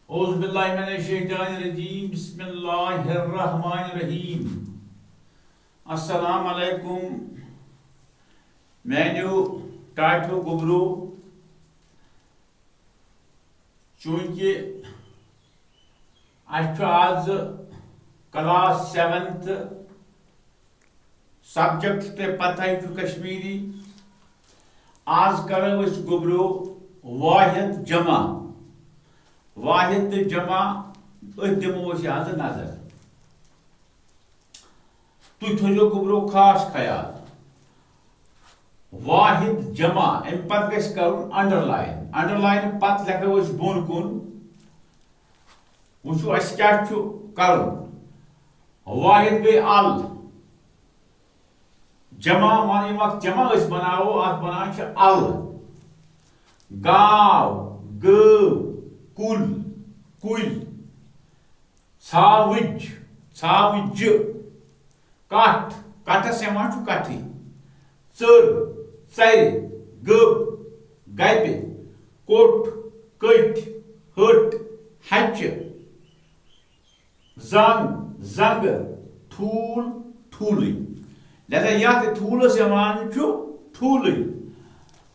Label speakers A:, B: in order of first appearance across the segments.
A: औज़ुबिल्लाहिमिनश्शैतानिर्रजीम बिस्मिल्लाहिर्रहमानिर्रहीम। अस्सलाम अलैकुम। मैंने टाटो गुबरू चूंकि आज क्लास 7th सब्जेक्ट ते पता कश्मीरी आज करो गुबरू वाहिद जमा वाहिद तो जमा दिमो आज नजर तुम थो गुबरू खास ख्याल वाहिद जमा अम पत कर अंडरलाइन अंडरलाइन पत लिखो बोन कुन वो क्या कर वाहिद गई अल जमा मान जमा बनावो अत बनान अल गाव गव कुल कुल साविज साविज कट कटस कथि चर चर गब गप कोट कट हट हच जंग जंग ठूल ठूल लिहाजा यथ ठूलस ठूल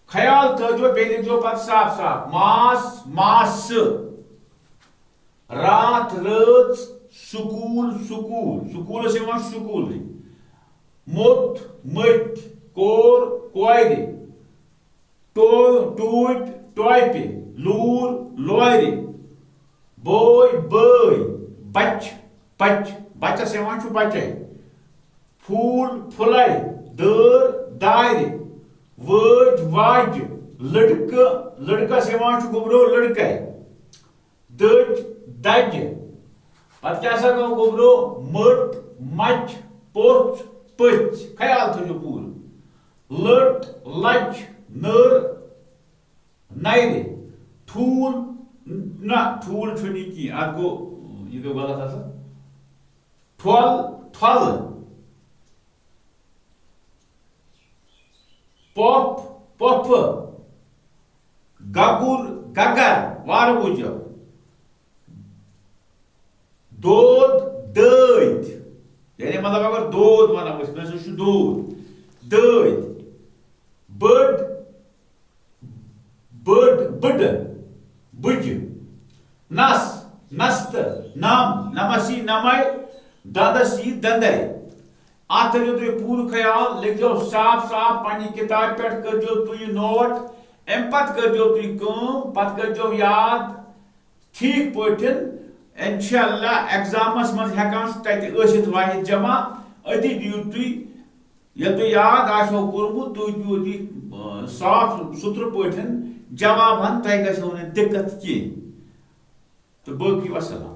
A: ख्याल थो बे लिखो पत साफ साफ मास मास रात रच सुकूल सुकूल सुकूलस सुकूल मोत मत कोर कोर टूट टोपे लूर लोर बोय बय बच बच बचस बचे फूल फुल दर दार वज वाज लड़क लड़कस गुबरो लड़क दज दज पत क्या गो गुबरो मट मच पोच पच ख्याल थो पूर लट लच नर नर ठूल ना ठूल की अत गो यह गो गलत ठल ठल पप पफ गगुर गगर वार बुझो दोद दद यानी मतलब अगर दोद वनो दोद दद बड बड बड बुज नस नस्त नम नमसी नमय ददसी दंदय अत थो पूर ख्याल लिखो साफ साफ पन्नी किताब पे करो तुम नोट अम पत करो तुम पत करो याद ठीक पे इंशाअल्लाह एग्जामस मज हेकान तत वाहिद जमा अति दियो तुम ये तुम याद आशो कोर्मुत तुम दियो साफ सुथर पे जवाब तह गो दिक्कत कह तो बाकी वसलाम।